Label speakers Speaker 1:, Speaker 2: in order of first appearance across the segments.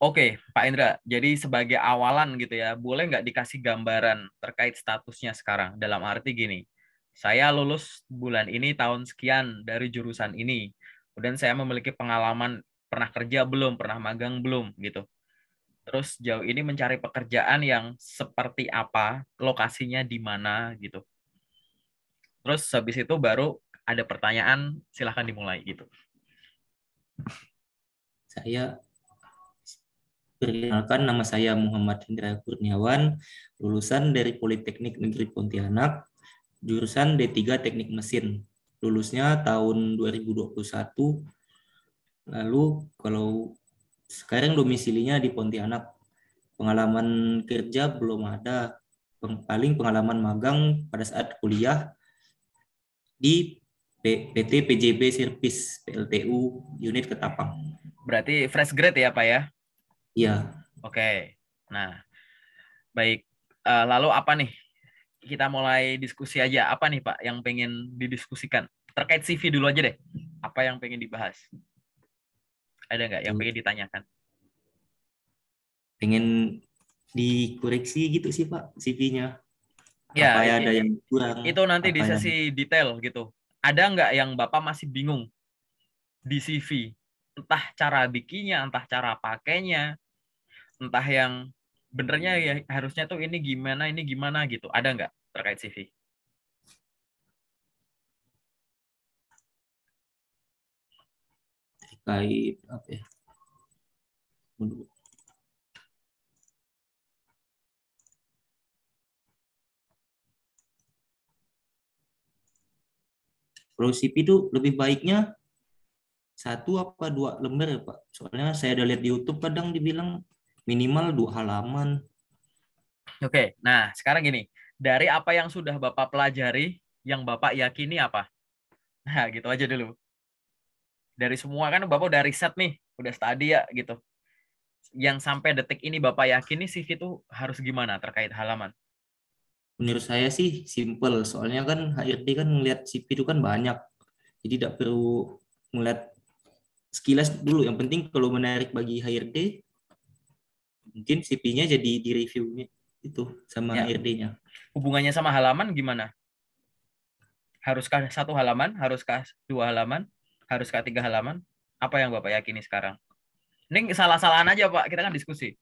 Speaker 1: Oke, Pak Indra. Jadi sebagai awalan gitu ya, boleh nggak dikasih gambaran terkait statusnya sekarang? Dalam arti gini, saya lulus bulan ini tahun sekian dari jurusan ini. Kemudian saya memiliki pengalaman pernah kerja belum, pernah magang belum gitu. Terus jauh ini mencari pekerjaan yang seperti apa, lokasinya di mana gitu. Terus habis itu baru ada pertanyaan, silahkan dimulai gitu.
Speaker 2: Saya perkenalkan, nama saya Muhammad Hendra Kurniawan, lulusan dari Politeknik Negeri Pontianak, jurusan D3 Teknik Mesin. Lulusnya tahun 2021. Lalu kalau sekarang domisilinya di Pontianak. Pengalaman kerja belum ada. Paling pengalaman magang pada saat kuliah di PT PJB Service PLTU unit Ketapang.
Speaker 1: Berarti fresh grade ya, Pak ya?
Speaker 2: Iya,
Speaker 1: Oke. Nah, baik. Lalu apa nih? Kita mulai diskusi aja. Apa nih, Pak, yang pengen didiskusikan? Terkait CV dulu aja deh. Apa yang pengen dibahas? Ada nggak yang
Speaker 2: tuh
Speaker 1: pengen ditanyakan?
Speaker 2: pengen dikoreksi gitu sih Pak CV-nya.
Speaker 1: Ya,
Speaker 2: Apa ya ada yang kurang,
Speaker 1: itu nanti di
Speaker 2: apa yang
Speaker 1: sesi detail gitu. Ada nggak yang Bapak masih bingung di CV? Entah cara bikinnya, entah cara pakainya, entah yang benernya ya harusnya tuh ini gimana gitu. Ada nggak terkait CV?
Speaker 2: terkait apa ya? Kalau CV itu lebih baiknya satu apa dua lembar ya Pak? Soalnya saya ada lihat di YouTube kadang dibilang minimal 2 halaman.
Speaker 1: Oke, nah sekarang gini, dari apa yang sudah Bapak pelajari, yang Bapak yakini apa? Nah, gitu aja dulu. Dari semua kan Bapak udah riset nih, udah studi ya gitu. Yang sampai detik ini Bapak yakini CV itu harus gimana terkait halaman?
Speaker 2: Menurut saya sih simple, soalnya kan HRD kan ngelihat CV itu kan banyak. Jadi tidak perlu ngeliat sekilas dulu. Yang penting kalau menarik bagi HRD, mungkin CV-nya jadi di reviewnya itu sama
Speaker 1: Ya,
Speaker 2: HRD-nya.
Speaker 1: hubungannya sama halaman gimana? Haruskah satu halaman? Haruskah dua halaman? Haruskah tiga halaman? Apa yang Bapak yakini sekarang? Ini salah-salahan aja Pak, kita kan diskusi.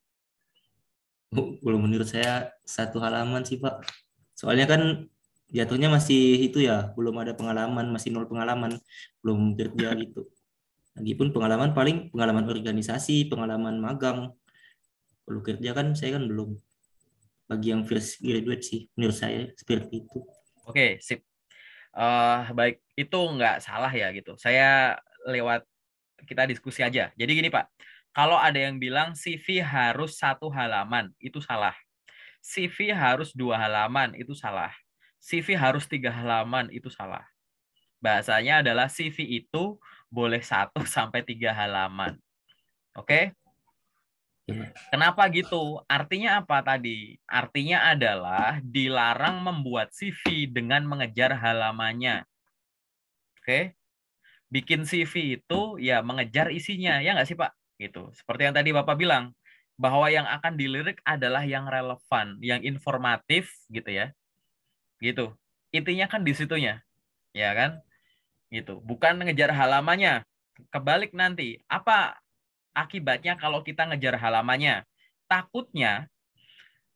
Speaker 2: Kalau menurut saya 1 halaman sih Pak. Soalnya kan jatuhnya masih itu ya, belum ada pengalaman, masih nol pengalaman, belum kerja gitu. Lagipun pengalaman paling pengalaman organisasi, pengalaman magang. Kalau kerja kan saya kan belum. Bagi yang fresh graduate sih, menurut saya seperti itu.
Speaker 1: Oke, sip. Baik, itu nggak salah ya gitu. Saya lewat kita diskusi aja. Jadi gini Pak, kalau ada yang bilang CV harus satu halaman, itu salah. CV harus dua halaman, itu salah. CV harus tiga halaman, itu salah. Bahasanya adalah CV itu boleh 1 sampai 3 halaman. Oke?
Speaker 2: Ya, Pak.
Speaker 1: Kenapa gitu? Artinya apa tadi? Artinya adalah dilarang membuat CV dengan mengejar halamannya. Oke? Bikin CV itu ya mengejar isinya, ya nggak sih Pak? Gitu. Seperti yang tadi Bapak bilang, bahwa yang akan dilirik adalah yang relevan, yang informatif gitu ya. Gitu. Intinya kan di situnya, ya kan? Gitu. Bukan ngejar halamannya. Kebalik nanti, apa akibatnya kalau kita ngejar halamannya? Takutnya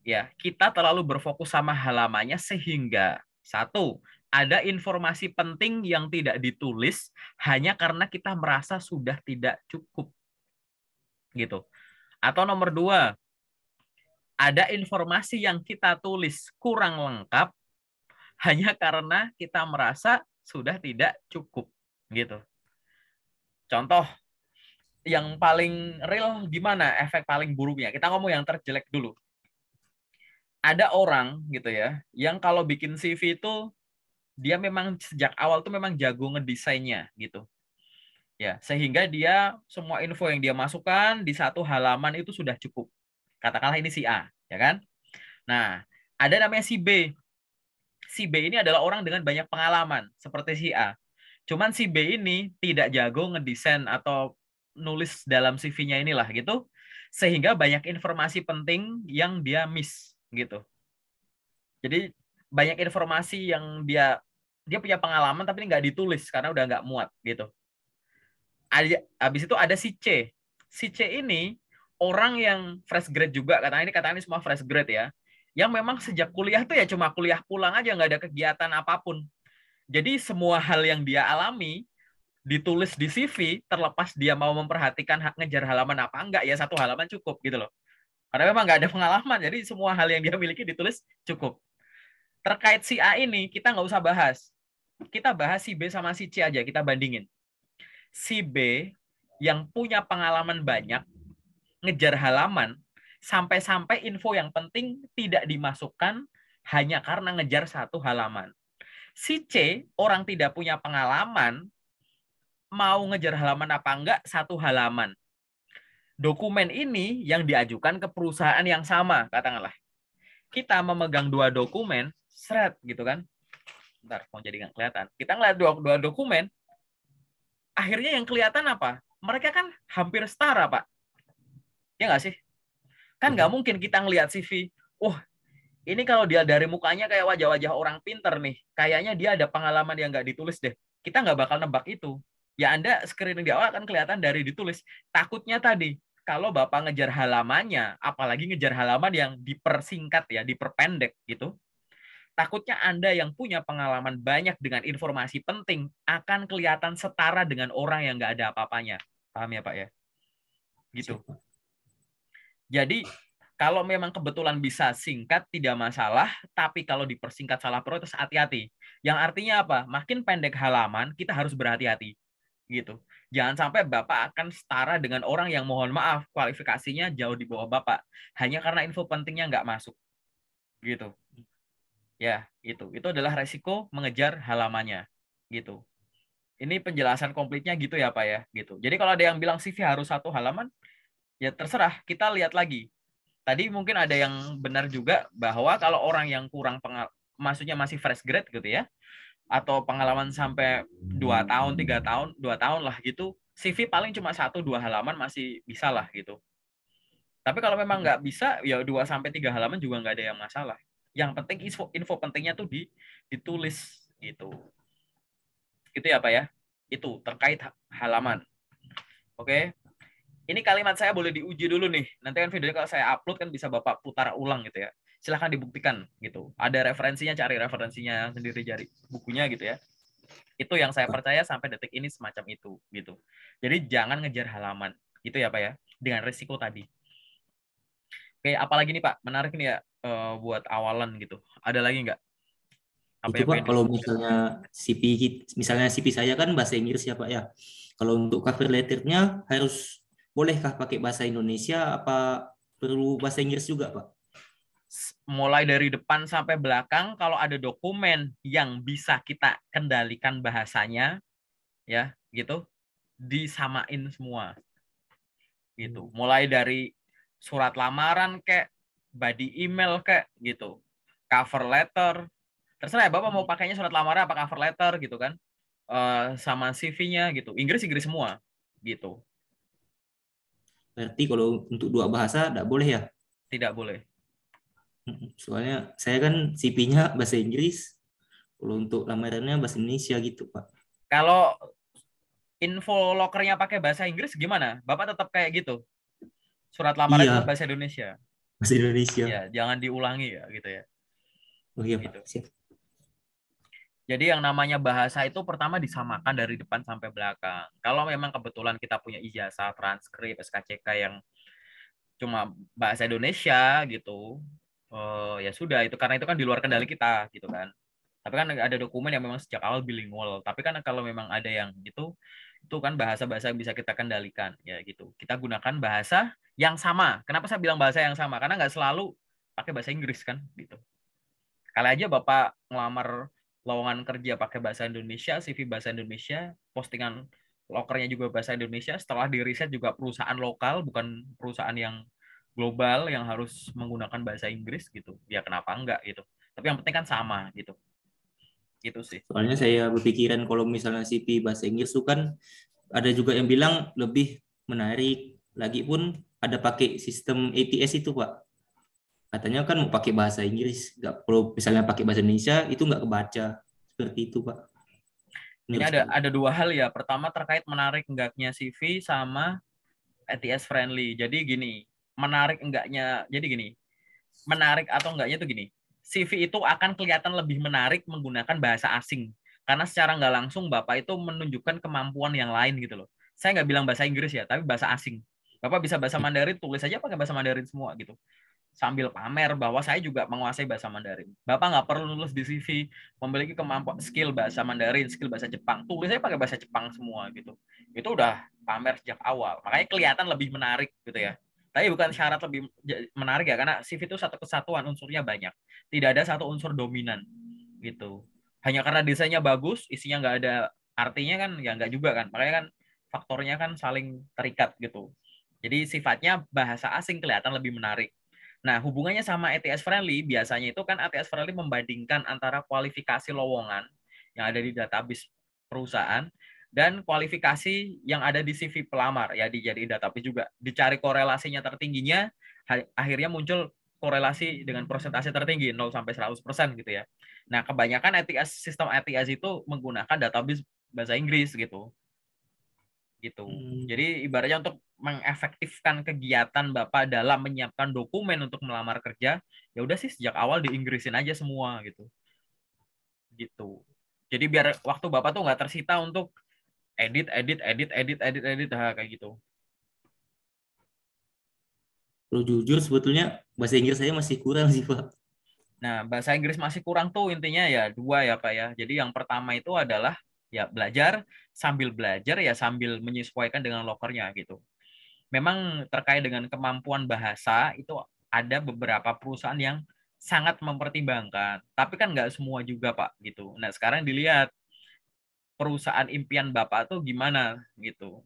Speaker 1: ya kita terlalu berfokus sama halamannya sehingga satu ada informasi penting yang tidak ditulis hanya karena kita merasa sudah tidak cukup gitu. Atau nomor dua, ada informasi yang kita tulis kurang lengkap hanya karena kita merasa sudah tidak cukup gitu. Contoh yang paling real gimana efek paling buruknya? Kita ngomong yang terjelek dulu. Ada orang gitu ya, yang kalau bikin CV itu dia memang sejak awal tuh memang jago ngedesainnya gitu. Ya, sehingga dia semua info yang dia masukkan di satu halaman itu sudah cukup. Katakanlah ini si A, ya kan? Nah, ada namanya si B. Si B ini adalah orang dengan banyak pengalaman seperti si A. Cuman si B ini tidak jago ngedesain atau nulis dalam CV-nya inilah gitu. sehingga banyak informasi penting yang dia miss gitu. Jadi banyak informasi yang dia punya pengalaman tapi nggak ditulis karena udah nggak muat gitu. Habis itu ada si C. Si C ini orang yang fresh grade juga, katanya ini semua fresh grade ya. Yang memang sejak kuliah tuh ya cuma kuliah pulang aja, nggak ada kegiatan apapun. Jadi semua hal yang dia alami ditulis di CV, terlepas dia mau memperhatikan ngejar halaman apa enggak, ya satu halaman cukup gitu loh. Karena memang nggak ada pengalaman, jadi semua hal yang dia miliki ditulis cukup. Terkait si A ini, kita nggak usah bahas. Kita bahas si B sama si C aja, kita bandingin. Si B yang punya pengalaman banyak, ngejar halaman, sampai-sampai info yang penting tidak dimasukkan hanya karena ngejar satu halaman. Si C, orang tidak punya pengalaman, mau ngejar halaman apa enggak, satu halaman. Dokumen ini yang diajukan ke perusahaan yang sama, katakanlah. Kita memegang dua dokumen, seret gitu kan. Bentar, mau jadi nggak kelihatan. Kita ngeliat dua dokumen, akhirnya yang kelihatan apa? Mereka kan hampir setara, Pak. Ya nggak sih? Kan nggak mungkin kita ngelihat CV, ini kalau dia dari mukanya kayak wajah-wajah orang pinter nih, kayaknya dia ada pengalaman yang nggak ditulis deh. Kita nggak bakal nebak itu. Ya Anda screening di awal akan kelihatan dari ditulis. Takutnya tadi, kalau Bapak ngejar halamannya, apalagi ngejar halaman yang dipersingkat ya, diperpendek gitu, takutnya Anda yang punya pengalaman banyak dengan informasi penting akan kelihatan setara dengan orang yang nggak ada apa-apanya. Paham ya Pak ya? Gitu. Jadi kalau memang kebetulan bisa singkat tidak masalah, tapi kalau dipersingkat salah proses hati-hati. Yang artinya apa? Makin pendek halaman, kita harus berhati-hati. Gitu. Jangan sampai Bapak akan setara dengan orang yang mohon maaf kualifikasinya jauh di bawah Bapak hanya karena info pentingnya nggak masuk. Gitu. Ya, itu. Itu adalah resiko mengejar halamannya. Gitu. Ini penjelasan komplitnya gitu ya, Pak ya, gitu. Jadi kalau ada yang bilang CV harus satu halaman, ya terserah, kita lihat lagi. Tadi mungkin ada yang benar juga bahwa kalau orang yang kurang maksudnya masih fresh grade gitu ya, atau pengalaman sampai 2 tahun, 3 tahun, 2 tahun lah gitu, CV paling cuma 1-2 halaman masih bisa lah gitu. Tapi kalau memang nggak bisa, ya 2-3 halaman juga nggak ada yang masalah. Yang penting info pentingnya tuh ditulis gitu. Itu ya Pak ya. Itu terkait halaman. Oke. Ini kalimat saya boleh diuji dulu nih. Nanti kan videonya kalau saya upload kan bisa Bapak putar ulang gitu ya. Silahkan dibuktikan gitu. Ada referensinya, cari referensinya sendiri, cari bukunya gitu ya. Itu yang saya percaya sampai detik ini semacam itu gitu. Jadi jangan ngejar halaman. Itu ya Pak ya. Dengan risiko tadi. Oke, apalagi nih Pak? Menarik nih ya buat awalan gitu. Ada lagi nggak? Apa
Speaker 2: Itu
Speaker 1: yang
Speaker 2: Pak,
Speaker 1: pengen
Speaker 2: kalau misalnya CV saya kan bahasa Inggris ya Pak ya. Kalau untuk cover letternya bolehkah pakai bahasa Indonesia apa perlu bahasa Inggris juga Pak?
Speaker 1: mulai dari depan sampai belakang, kalau ada dokumen yang bisa kita kendalikan bahasanya, ya gitu, disamain semua gitu. Mulai dari surat lamaran kayak body email kayak gitu, cover letter, terserah ya Bapak mau pakainya surat lamaran apa cover letter gitu kan, sama CV-nya gitu, Inggris semua gitu.
Speaker 2: Berarti kalau untuk dua bahasa tidak boleh ya?
Speaker 1: Tidak boleh.
Speaker 2: Soalnya saya kan CV-nya bahasa Inggris, kalau untuk lamarannya bahasa Indonesia gitu Pak.
Speaker 1: Kalau info lokernya pakai bahasa Inggris gimana? Bapak tetap kayak gitu. Surat lamaran tetap
Speaker 2: Iya,
Speaker 1: bahasa Indonesia.
Speaker 2: bahasa Indonesia.
Speaker 1: Ya, jangan diulangi ya gitu ya.
Speaker 2: Oh iya Pak,
Speaker 1: Gitu.
Speaker 2: siap.
Speaker 1: Jadi yang namanya bahasa itu pertama disamakan dari depan sampai belakang. Kalau memang kebetulan kita punya ijazah, transkrip, SKCK yang cuma bahasa Indonesia gitu, ya sudah itu karena itu kan di luar kendali kita gitu kan. Tapi kan ada dokumen yang memang sejak awal bilingual. Tapi kan kalau memang ada yang gitu, itu kan bahasa-bahasa yang bisa kita kendalikan ya gitu. Kita gunakan bahasa yang sama. Kenapa saya bilang bahasa yang sama? Karena nggak selalu pakai bahasa Inggris kan gitu. Kali aja Bapak ngelamar lowongan kerja pakai bahasa Indonesia, CV bahasa Indonesia, postingan lokernya juga bahasa Indonesia, setelah di riset juga perusahaan lokal, bukan perusahaan yang global yang harus menggunakan bahasa Inggris gitu. Ya kenapa enggak gitu. Tapi yang penting kan sama gitu. Gitu sih.
Speaker 2: Soalnya saya berpikiran kalau misalnya CV bahasa Inggris itu kan ada juga yang bilang lebih menarik. Lagi pun ada pakai sistem ATS itu Pak. Katanya kan mau pakai bahasa Inggris, nggak kalau misalnya pakai bahasa Indonesia itu nggak kebaca seperti itu Pak.
Speaker 1: Ini
Speaker 2: Menurut saya.
Speaker 1: ada dua hal ya. Pertama terkait menarik enggaknya CV sama ATS friendly. Jadi gini, menarik enggaknya. Jadi gini, menarik atau enggaknya itu gini. CV itu akan kelihatan lebih menarik menggunakan bahasa asing. Karena secara nggak langsung Bapak itu menunjukkan kemampuan yang lain gitu loh. Saya nggak bilang bahasa Inggris ya, tapi bahasa asing. Bapak bisa bahasa Mandarin, tulis aja pakai bahasa Mandarin semua gitu. Sambil pamer bahwa saya juga menguasai bahasa Mandarin. Bapak nggak perlu nulis di CV memiliki kemampuan skill bahasa Mandarin, skill bahasa Jepang. Tulis aja pakai bahasa Jepang semua gitu. Itu udah pamer sejak awal. Makanya kelihatan lebih menarik gitu ya. Tapi bukan syarat lebih menarik ya, karena CV itu satu kesatuan, unsurnya banyak. Tidak ada satu unsur dominan gitu. Hanya karena desainnya bagus, isinya nggak ada artinya kan, ya nggak juga kan. Makanya kan faktornya kan saling terikat gitu. Jadi sifatnya bahasa asing kelihatan lebih menarik. Nah, hubungannya sama ATS friendly, biasanya itu kan ATS friendly membandingkan antara kualifikasi lowongan yang ada di database perusahaan dan kualifikasi yang ada di CV pelamar, ya dijadiin database juga. Dicari korelasinya tertingginya, akhirnya muncul korelasi dengan persentase tertinggi 0 sampai 100% gitu ya. Nah, kebanyakan ATS sistem ATS itu menggunakan database bahasa Inggris gitu. Jadi ibaratnya untuk mengefektifkan kegiatan Bapak dalam menyiapkan dokumen untuk melamar kerja, ya udah sih sejak awal di Inggrisin aja semua gitu. Gitu. Jadi biar waktu Bapak tuh nggak tersita untuk edit kayak gitu.
Speaker 2: Kalau jujur sebetulnya bahasa Inggris saya masih kurang sih Pak.
Speaker 1: Nah, bahasa Inggris masih kurang tuh intinya ya dua ya Pak ya. Jadi yang pertama itu adalah ya belajar ya sambil menyesuaikan dengan lokernya gitu. Memang terkait dengan kemampuan bahasa itu ada beberapa perusahaan yang sangat mempertimbangkan, tapi kan nggak semua juga Pak gitu. Nah sekarang dilihat perusahaan impian Bapak tuh gimana gitu,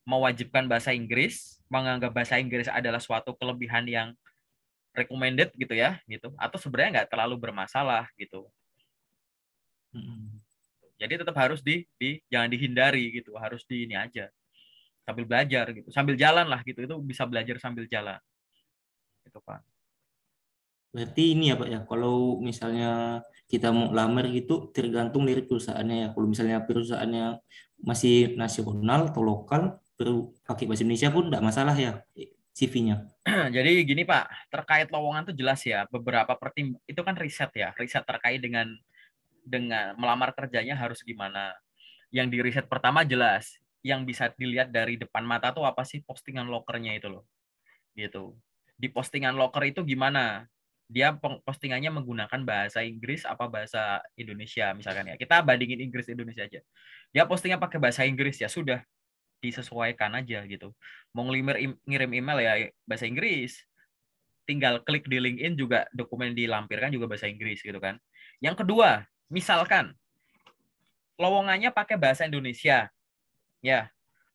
Speaker 1: mewajibkan bahasa Inggris, menganggap bahasa Inggris adalah suatu kelebihan yang recommended gitu ya gitu, atau sebenarnya nggak terlalu bermasalah gitu. Jadi tetap harus jangan dihindari gitu, harus di ini aja sambil belajar gitu, sambil jalan lah gitu, itu bisa belajar sambil jalan gitu Pak.
Speaker 2: Berarti ini ya Pak ya, kalau misalnya kita mau lamar gitu tergantung dari perusahaannya ya. Kalau misalnya perusahaannya masih nasional atau lokal, perlu pakai bahasa Indonesia pun tidak masalah ya CV-nya.
Speaker 1: Jadi gini Pak, terkait lowongan tuh jelas ya, beberapa itu kan riset ya, riset terkait dengan melamar kerjanya harus gimana. Yang di riset pertama jelas, yang bisa dilihat dari depan mata tuh apa sih postingan lokernya itu loh. Gitu. Di postingan loker itu gimana? Dia postingannya menggunakan bahasa Inggris apa bahasa Indonesia misalkan ya. Kita bandingin Inggris Indonesia aja. Dia postingnya pakai bahasa Inggris ya sudah disesuaikan aja gitu. Mau ngirim email ya bahasa Inggris, tinggal klik di LinkedIn juga dokumen dilampirkan juga bahasa Inggris gitu kan. Yang kedua, misalkan lowongannya pakai bahasa Indonesia, ya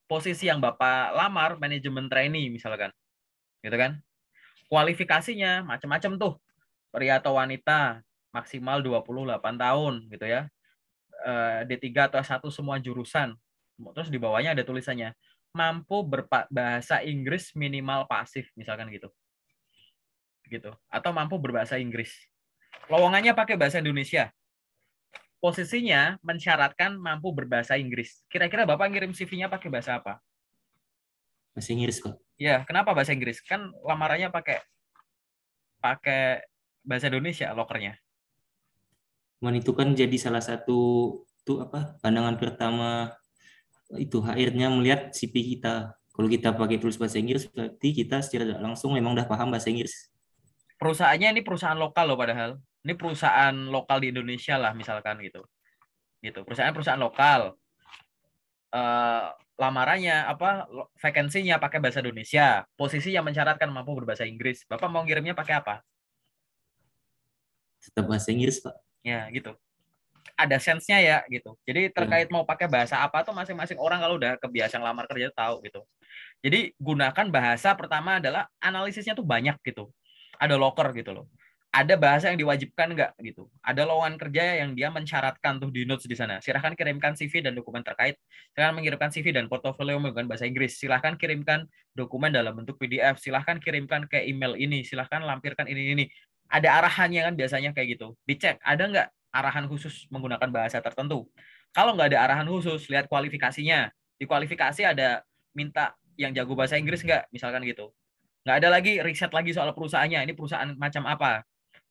Speaker 1: posisi yang Bapak lamar manajemen trainee misalkan, gitu kan. Kualifikasinya macam-macam tuh, pria atau wanita, maksimal 28 tahun gitu ya. D3 atau S1 semua jurusan. Terus di bawahnya ada tulisannya mampu berbahasa Inggris minimal pasif misalkan gitu. Gitu. Atau mampu berbahasa Inggris. Lowongannya pakai bahasa Indonesia. Posisinya mensyaratkan mampu berbahasa Inggris. Kira-kira Bapak ngirim CV-nya pakai bahasa apa?
Speaker 2: Bahasa Inggris Pak.
Speaker 1: Ya, kenapa bahasa Inggris? Kan lamarannya pakai pakai bahasa Indonesia lokernya.
Speaker 2: Cuman itu kan jadi salah satu tuh apa pandangan pertama itu HR-nya melihat CV kita. Kalau kita pakai tulis bahasa Inggris berarti kita secara tidak langsung memang udah paham bahasa Inggris.
Speaker 1: Perusahaannya ini perusahaan lokal loh padahal. Ini perusahaan lokal di Indonesia lah misalkan gitu. Gitu. Perusahaan lokal. Eh, lamarannya apa vakansinya pakai bahasa Indonesia. Posisi yang mensyaratkan mampu berbahasa Inggris. Bapak mau ngirimnya pakai apa?
Speaker 2: Tetap bahasa Inggris Pak.
Speaker 1: Ya, gitu. Ada sense-nya ya gitu. Jadi terkait
Speaker 2: Ya.
Speaker 1: mau pakai bahasa apa tuh masing-masing orang kalau udah kebiasaan lamar kerja tahu gitu. Jadi gunakan bahasa pertama adalah analisisnya tuh banyak gitu. Ada loker gitu loh. ada bahasa yang diwajibkan nggak gitu. Ada lowongan kerja yang dia mensyaratkan tuh di notes di sana. Silahkan kirimkan CV dan dokumen terkait. Silahkan mengirimkan CV dan portofolio menggunakan bahasa Inggris. Silahkan kirimkan dokumen dalam bentuk PDF. Silahkan kirimkan ke email ini. Silahkan lampirkan ini. Ada arahannya kan biasanya kayak gitu. Dicek ada nggak arahan khusus menggunakan bahasa tertentu. Kalau nggak ada arahan khusus, lihat kualifikasinya. Di kualifikasi ada minta yang jago bahasa Inggris nggak, misalkan gitu. Nggak ada lagi riset lagi soal perusahaannya. Ini perusahaan macam apa?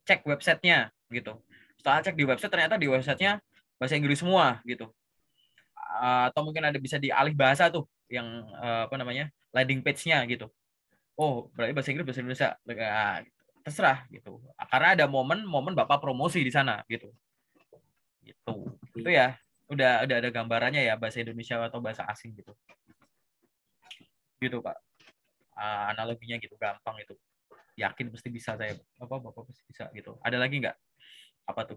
Speaker 1: Cek websitenya gitu. Setelah cek di website ternyata di websitenya bahasa Inggris semua gitu. Atau mungkin ada bisa dialih bahasa tuh yang apa namanya landing page-nya gitu. Oh berarti bahasa Inggris bahasa Indonesia. Terserah gitu. Karena ada momen Bapak promosi di sana gitu. Itu ya udah ada gambarannya ya bahasa Indonesia atau bahasa asing gitu. Gitu Pak. Analoginya gitu gampang itu. Yakin pasti bisa saya bapak pasti bisa gitu. Ada lagi nggak apa tuh?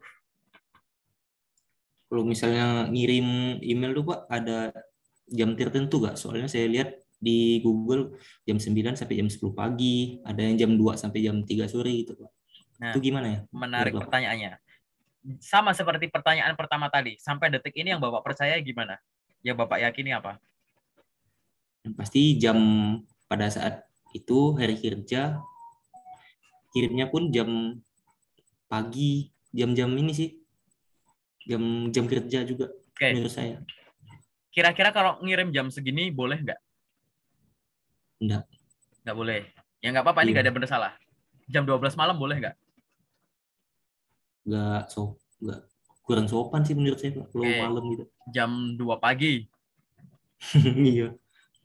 Speaker 2: Kalau misalnya ngirim email tuh Pak, ada jam tertentu nggak? Soalnya saya lihat di Google jam 9 sampai jam 10 pagi, ada yang jam 2 sampai jam 3 sore gitu Pak.
Speaker 1: Nah,
Speaker 2: Itu gimana ya?
Speaker 1: menarik pertanyaannya. Sama seperti pertanyaan pertama tadi. Sampai detik ini yang Bapak percaya gimana? Yang Bapak yakini apa?
Speaker 2: Yang pasti jam pada saat itu hari kerja, kirimnya pun jam pagi, jam-jam ini sih, jam kerja juga
Speaker 1: Oke,
Speaker 2: menurut saya.
Speaker 1: kira-kira kalau ngirim jam segini boleh nggak?
Speaker 2: Enggak,
Speaker 1: Nggak boleh. Ya nggak apa-apa, ini nggak
Speaker 2: iya,
Speaker 1: ada bener salah. Jam 12 malam boleh nggak?
Speaker 2: enggak kurang sopan sih menurut saya Pak, kalau
Speaker 1: Oke,
Speaker 2: malam gitu.
Speaker 1: jam 2 pagi.
Speaker 2: Iya,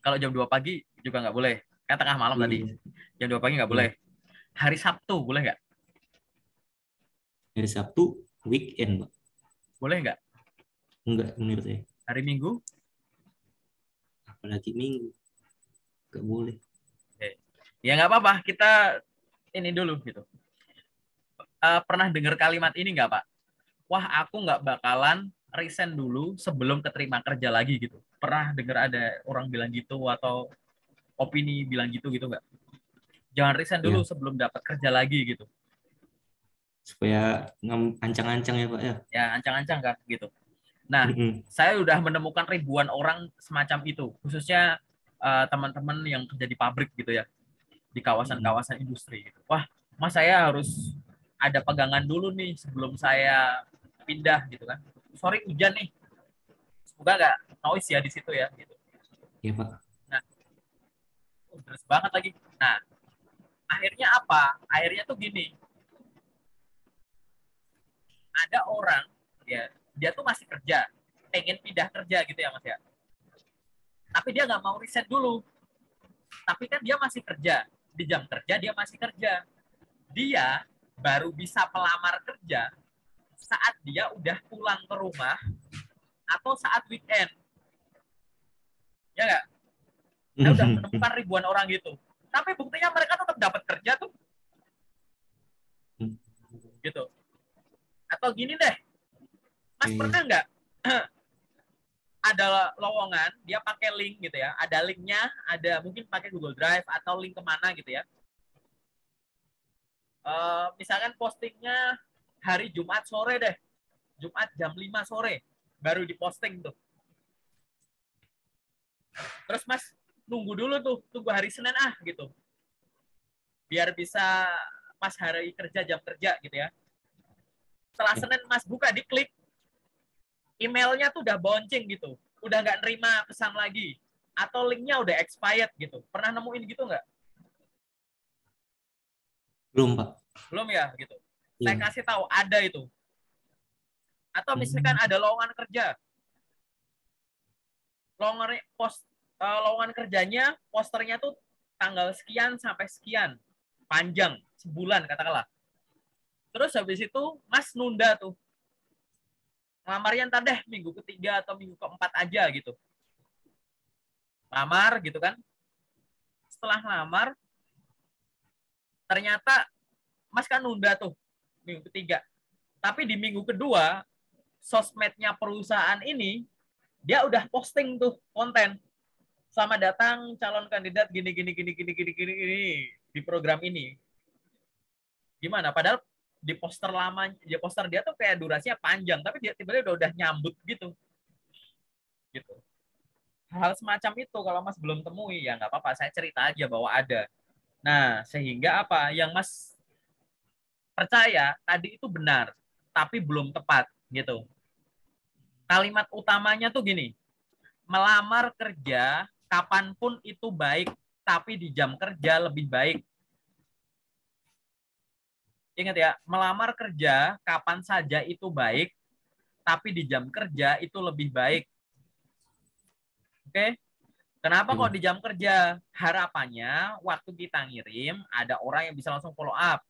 Speaker 1: Kalau jam 2 pagi juga nggak boleh. Kan tengah malam tadi.
Speaker 2: iya,
Speaker 1: Jam 2 pagi nggak boleh.
Speaker 2: iya.
Speaker 1: Hari Sabtu boleh nggak?
Speaker 2: Hari Sabtu weekend Pak.
Speaker 1: Boleh nggak?
Speaker 2: Enggak menurut saya.
Speaker 1: Hari Minggu?
Speaker 2: Apalagi minggu, enggak boleh.
Speaker 1: Oke. Ya nggak apa-apa, kita ini dulu gitu. Pernah dengar kalimat ini nggak Pak? Wah aku nggak bakalan resign dulu sebelum keterima kerja lagi gitu. Pernah dengar ada orang bilang gitu atau opini bilang gitu nggak? Jangan resign dulu
Speaker 2: Ya,
Speaker 1: sebelum dapat kerja lagi gitu.
Speaker 2: supaya ancang-ancang ya Pak ya.
Speaker 1: Ya ancang-ancang kan gitu. Nah, saya udah menemukan ribuan orang semacam itu, khususnya teman-teman yang kerja di pabrik gitu ya, di kawasan-kawasan industri. Gitu. Wah, mas saya harus ada pegangan dulu nih sebelum saya pindah gitu kan. Sorry hujan nih, semoga nggak noise ya di situ ya. Gitu.
Speaker 2: Ya Pak.
Speaker 1: Nah, deras banget lagi. Nah, akhirnya apa? Akhirnya tuh gini, ada orang ya, dia tuh masih kerja, pengen pindah kerja gitu ya mas ya. Tapi dia nggak mau riset dulu. Tapi kan dia masih kerja, di jam kerja dia masih kerja. Dia baru bisa pelamar kerja saat dia udah pulang ke rumah atau saat weekend. Ya nggak? Saya udah menemukan ribuan orang gitu. Tapi buktinya mereka tetap dapat kerja tuh. Gitu. Atau gini deh, Mas pernah
Speaker 2: Oke.
Speaker 1: nggak ada lowongan, dia pakai link gitu ya. Ada linknya, ada mungkin pakai Google Drive atau link kemana gitu ya. Misalkan postingnya hari Jumat sore deh. Jumat jam 5 sore. Baru diposting tuh. Terus Mas nunggu dulu tuh, tunggu hari Senin gitu. Biar bisa pas hari kerja, jam kerja gitu ya. Setelah
Speaker 2: Ya.
Speaker 1: Senin Mas buka, diklik, emailnya tuh udah bonceng gitu. Udah nggak nerima pesan lagi. Atau linknya udah expired gitu. Pernah nemuin gitu nggak?
Speaker 2: Belum Pak.
Speaker 1: Belum ya gitu. Saya
Speaker 2: Belum.
Speaker 1: kasih tahu ada itu. Atau misalkan ada lowongan kerja. Lowongan kerjanya, posternya tuh tanggal sekian sampai sekian. Panjang, sebulan katakanlah. Terus habis itu Mas nunda tuh. Ngelamarnya ntar deh minggu ketiga atau minggu keempat aja gitu. Lamar gitu kan. Setelah lamar, ternyata Mas kan nunda tuh minggu ketiga. Tapi di minggu kedua, sosmednya perusahaan ini, dia udah posting tuh konten. Selamat datang calon kandidat gini gini gini gini gini gini gini di program ini. Gimana? Padahal di poster lama, di poster dia tuh kayak durasinya panjang, tapi dia tiba-tiba udah nyambut gitu. Gitu. Hal semacam itu kalau Mas belum temui ya nggak apa-apa, saya cerita aja bahwa ada. Nah, sehingga apa? Yang Mas percaya tadi itu benar, tapi belum tepat gitu. Kalimat utamanya tuh gini, melamar kerja kapanpun itu baik, tapi di jam kerja lebih baik. Ingat ya, melamar kerja kapan saja itu baik, tapi di jam kerja itu lebih baik. Oke? Kenapa kok di jam kerja? Harapannya waktu kita ngirim ada orang yang bisa langsung follow up.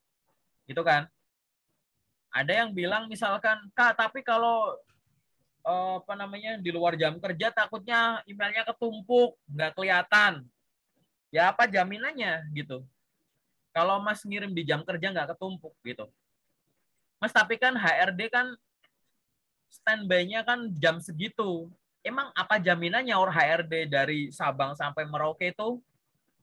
Speaker 1: Gitu kan? Ada yang bilang misalkan, Kak, tapi kalau apa namanya di luar jam kerja takutnya emailnya ketumpuk, nggak kelihatan. Ya apa jaminannya gitu? Kalau Mas ngirim di jam kerja nggak ketumpuk gitu. Mas tapi kan HRD kan standby-nya kan jam segitu. Emang apa jaminannya orang HRD dari Sabang sampai Merauke itu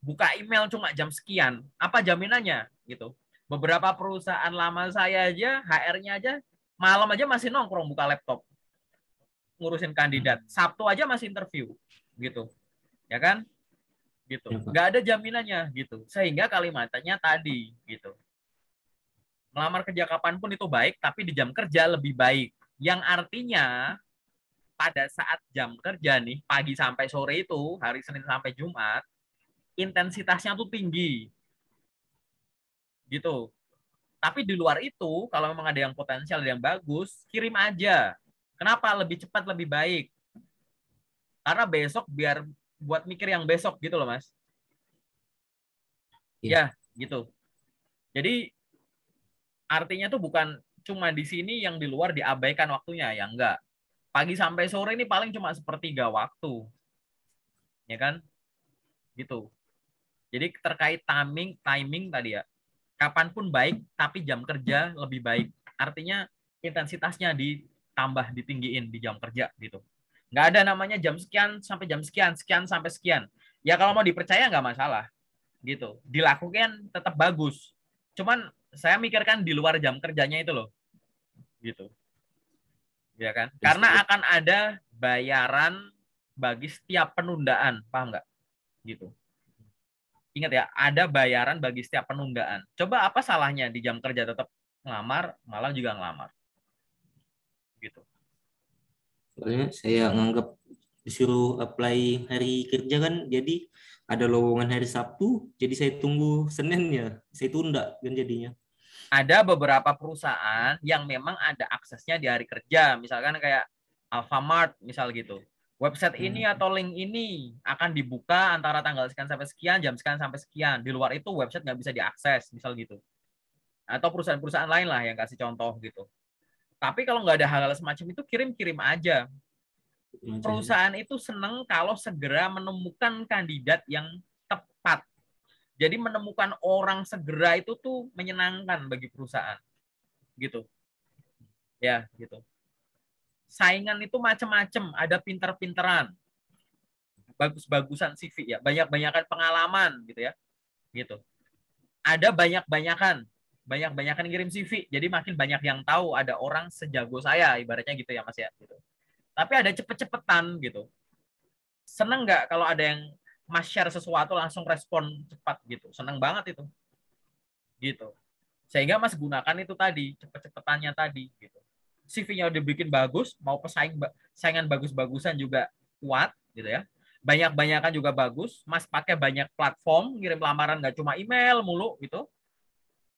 Speaker 1: buka email cuma jam sekian? Apa jaminannya gitu? Beberapa perusahaan lama saya aja, HR-nya aja malam aja masih nongkrong buka laptop ngurusin kandidat. Sabtu aja masih interview gitu. Ya kan? Gitu. Nggak ada jaminannya gitu. Sehingga kalimatnya tadi gitu. Melamar kerja kapanpun itu baik, tapi di jam kerja lebih baik. Yang artinya pada saat jam kerja nih, pagi sampai sore itu, hari Senin sampai Jumat, intensitasnya tuh tinggi. Gitu. Tapi di luar itu, kalau memang ada yang potensial, ada yang bagus, kirim aja. Kenapa? Lebih cepat, lebih baik. Karena besok biar buat mikir yang besok gitu loh, Mas. Ya, gitu. Jadi artinya tuh bukan cuma di sini yang di luar diabaikan waktunya, ya enggak. Pagi sampai sore ini paling cuma sepertiga waktu. Ya kan? Gitu. Jadi terkait timing tadi ya. Kapanpun baik, tapi jam kerja lebih baik. Artinya intensitasnya ditambah, ditinggiin di jam kerja gitu. Nggak ada namanya jam sekian sampai jam sekian, sekian sampai sekian. Ya kalau mau dipercaya nggak masalah gitu. Dilakukan tetap bagus. Cuman saya mikirkan di luar jam kerjanya itu loh. Gitu. Ya kan? Karena akan ada bayaran bagi setiap penundaan, paham nggak? Gitu. Ingat ya, ada bayaran bagi setiap penundaan. Coba apa salahnya di jam kerja tetap ngelamar, malah juga ngelamar. Gitu.
Speaker 2: Soalnya saya nganggap disuruh apply hari kerja kan, jadi ada lowongan hari Sabtu, jadi saya tunggu Senin ya, saya tunda kan jadinya.
Speaker 1: Ada beberapa perusahaan yang memang ada aksesnya di hari kerja, misalkan kayak Alfamart misal gitu. Website ini atau link ini akan dibuka antara tanggal sekian sampai sekian, jam sekian sampai sekian. Di luar itu website nggak bisa diakses, misal gitu. Atau perusahaan-perusahaan lain lah yang kasih contoh gitu. Tapi kalau nggak ada hal-hal semacam itu, kirim-kirim aja. Perusahaan itu senang kalau segera menemukan kandidat yang tepat. Jadi menemukan orang segera itu tuh menyenangkan bagi perusahaan. Gitu. Ya, gitu. Saingan itu macam-macam, ada pinter-pinteran, bagus-bagusan CV ya, banyak-banyakan pengalaman gitu ya. Gitu. Ada banyak-banyakan ngirim CV. Jadi makin banyak yang tahu ada orang sejago saya ibaratnya gitu ya Mas ya gitu. Tapi ada cepet-cepetan gitu. Seneng nggak kalau ada yang Mas share sesuatu langsung respon cepat gitu. Seneng banget itu. Gitu. Sehingga Mas gunakan itu tadi, cepet-cepetannya tadi gitu. CV-nya udah bikin bagus, mau saingan bagus-bagusan juga kuat gitu ya. Banyak-banyakan juga bagus. Mas pakai banyak platform ngirim lamaran, nggak cuma email mulu gitu.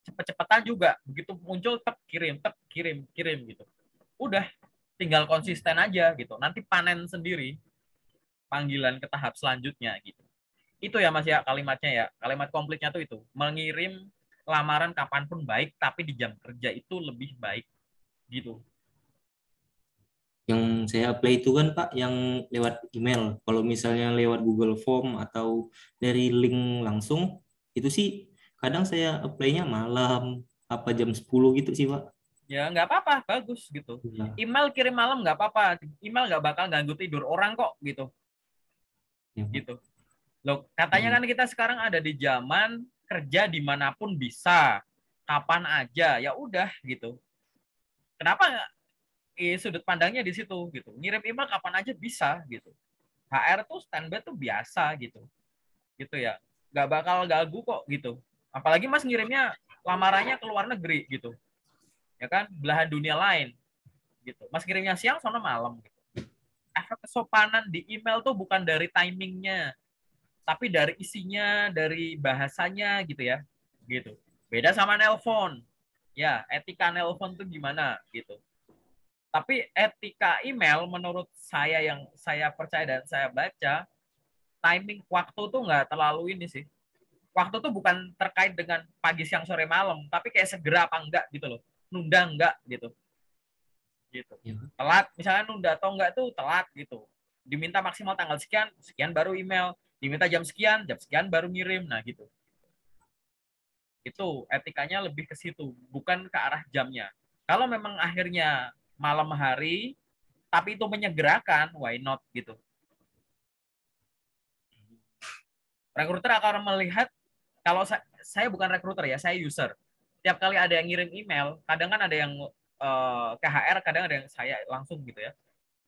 Speaker 1: Cepet-cepetan juga. Begitu muncul tek kirim gitu. Udah tinggal konsisten aja gitu. Nanti panen sendiri panggilan ke tahap selanjutnya gitu. Itu ya Mas ya kalimatnya ya. Kalimat komplitnya tuh itu. Mengirim lamaran kapanpun baik, tapi di jam kerja itu lebih baik gitu.
Speaker 2: Yang saya apply itu kan Pak, yang lewat email. Kalau misalnya lewat Google Form atau dari link langsung, itu sih kadang saya apply-nya malam, apa jam 10 gitu sih Pak.
Speaker 1: Ya nggak apa-apa, bagus gitu.
Speaker 2: Ya,
Speaker 1: Email kirim malam nggak apa-apa. Email nggak bakal ganggu tidur orang kok gitu.
Speaker 2: ya Pak.
Speaker 1: Gitu. Loh, katanya kan kita sekarang ada di zaman kerja dimanapun bisa. kapan aja, ya udah gitu. Kenapa sudut pandangnya di situ gitu. Ngirim email kapan aja bisa gitu. HR tuh standby tuh biasa gitu. Gitu ya. Nggak bakal ganggu kok gitu. Apalagi Mas ngirimnya lamarannya ke luar negeri gitu. Ya kan? Belahan dunia lain gitu. Mas ngirimnya siang sono malam gitu. Efek kesopanan di email tuh bukan dari timingnya, tapi dari isinya, dari bahasanya gitu ya. Gitu. Beda sama nelpon. Ya, etika nelpon tuh gimana gitu. Tapi etika email menurut saya yang saya percaya dan saya baca, timing waktu tuh nggak terlalu ini sih. Waktu tuh bukan terkait dengan pagi, siang, sore, malam, tapi kayak segera apa enggak gitu loh. Nunda enggak gitu. Gitu.
Speaker 2: Ya.
Speaker 1: Telat, misalnya nunda atau enggak tuh telat gitu. Diminta maksimal tanggal sekian, sekian baru email. Diminta jam sekian baru ngirim. Nah gitu. Itu etikanya lebih ke situ, bukan ke arah jamnya. Kalau memang akhirnya malam hari, tapi itu menyegerakan, why not gitu. Rekruter akan melihat, kalau saya bukan rekruter ya, saya user. Tiap kali ada yang ngirim email, kadang kan ada yang ke HR, kadang ada yang saya langsung gitu ya.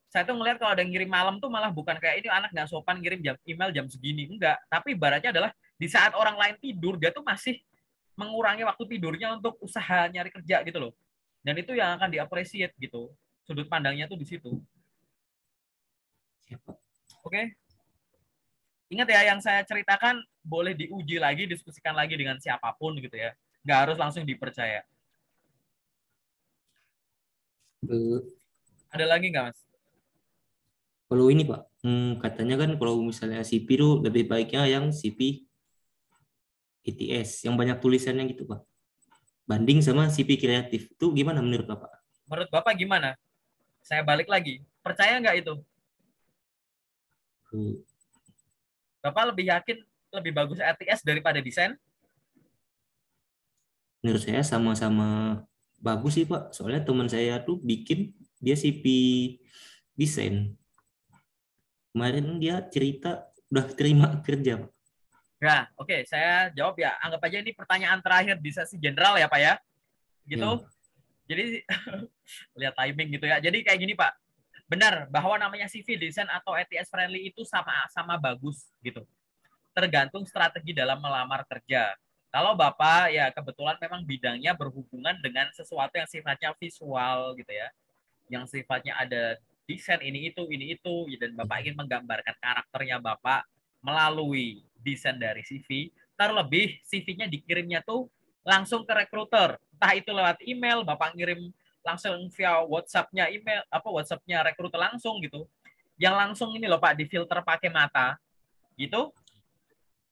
Speaker 1: Saya tuh ngelihat kalau ada yang ngirim malam tuh malah bukan kayak ini anak nggak sopan ngirim email jam segini, enggak. Tapi ibaratnya adalah di saat orang lain tidur, dia tuh masih mengurangi waktu tidurnya untuk usaha nyari kerja gitu loh. Dan itu yang akan diapresiat gitu. Sudut pandangnya tuh di situ.
Speaker 2: Siapa?
Speaker 1: Oke. Ingat ya, yang saya ceritakan boleh diuji lagi, diskusikan lagi dengan siapapun gitu ya. Nggak harus langsung dipercaya.
Speaker 2: Eh,
Speaker 1: Ada lagi nggak, Mas?
Speaker 2: Kalau ini Pak, katanya kan kalau misalnya CV itu lebih baiknya yang CV ETS yang banyak tulisannya gitu Pak. Banding sama CV kreatif itu gimana menurut Bapak?
Speaker 1: Menurut Bapak gimana? Saya balik lagi. Percaya nggak itu?
Speaker 2: Eh,
Speaker 1: Bapak lebih yakin lebih bagus RTS daripada desain?
Speaker 2: Menurut saya sama-sama bagus sih Pak. Soalnya teman saya tuh bikin dia CV desain. Kemarin dia cerita udah terima kerja Pak.
Speaker 1: Ya, oke, saya jawab ya. Anggap aja ini pertanyaan terakhir di sesi general ya, Pak ya. Gitu.
Speaker 2: Ya,
Speaker 1: Jadi lihat timing gitu ya. Jadi kayak gini, Pak. Benar bahwa namanya CV desain atau ETS friendly itu sama-sama bagus gitu. Tergantung strategi dalam melamar kerja. Kalau Bapak ya kebetulan memang bidangnya berhubungan dengan sesuatu yang sifatnya visual gitu ya. Yang sifatnya ada desain ini itu dan Bapak ingin menggambarkan karakternya Bapak melalui desain dari CV, terlebih CV-nya dikirimnya tuh langsung ke rekruter. Entah itu lewat email, Bapak ngirim langsung via WhatsApp-nya email apa WhatsApp-nya rekruter langsung gitu. Yang langsung ini loh Pak difilter pakai mata gitu.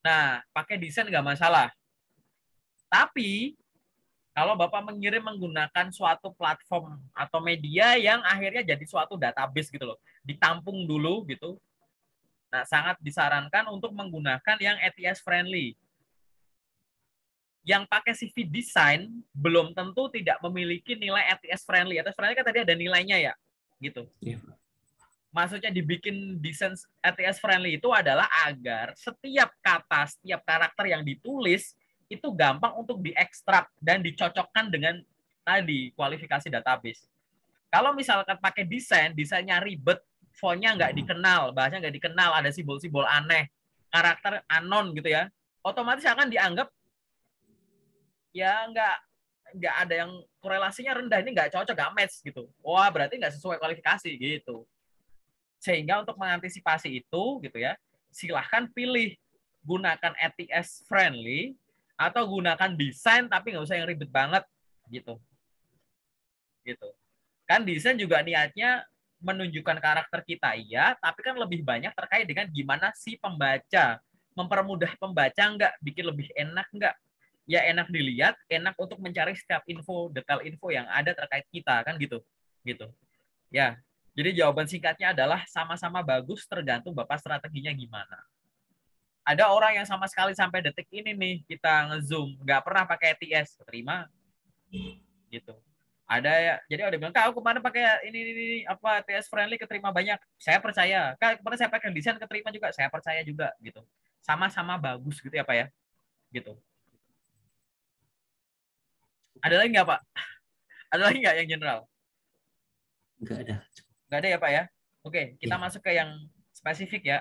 Speaker 1: Nah, pakai desain nggak masalah. Tapi kalau Bapak mengirim menggunakan suatu platform atau media yang akhirnya jadi suatu database gitu loh, ditampung dulu gitu. Nah, sangat disarankan untuk menggunakan yang ATS friendly. Yang pakai CV design belum tentu tidak memiliki nilai ATS friendly. ATS friendly kan tadi ada nilainya ya, gitu.
Speaker 2: ya,
Speaker 1: Maksudnya dibikin desain ATS friendly itu adalah agar setiap kata, setiap karakter yang ditulis itu gampang untuk diekstrak dan dicocokkan dengan tadi kualifikasi database. Kalau misalkan pakai desain, desainnya ribet, fontnya nggak dikenal, bahasanya nggak dikenal, ada simbol-simbol aneh, karakter anon gitu ya, otomatis akan dianggap ya nggak ada yang korelasinya rendah, ini nggak cocok, nggak match gitu. Wah berarti nggak sesuai kualifikasi gitu. Sehingga untuk mengantisipasi itu gitu ya, silahkan pilih gunakan ATS friendly atau gunakan desain tapi nggak usah yang ribet banget gitu. Gitu. Kan desain juga niatnya menunjukkan karakter kita iya, tapi kan lebih banyak terkait dengan gimana si pembaca, mempermudah pembaca nggak, bikin lebih enak nggak, ya enak dilihat, enak untuk mencari setiap info, detail info yang ada terkait kita kan gitu, gitu. Ya, jadi jawaban singkatnya adalah sama-sama bagus tergantung Bapak strateginya gimana. Ada orang yang sama sekali sampai detik ini nih kita ngezoom nggak pernah pakai TS, terima gitu. Ada ya, jadi ada bilang kak aku kemana pakai ini apa TS friendly keterima banyak, saya percaya. Kak kemarin saya pakai desain keterima juga, saya percaya juga gitu. Sama-sama bagus gitu ya pak ya, gitu. Ada lagi nggak, Pak? Ada lagi nggak yang general?
Speaker 2: Nggak ada.
Speaker 1: Nggak ada ya, Pak ya? Oke, kita
Speaker 2: Ya.
Speaker 1: masuk ke yang spesifik ya.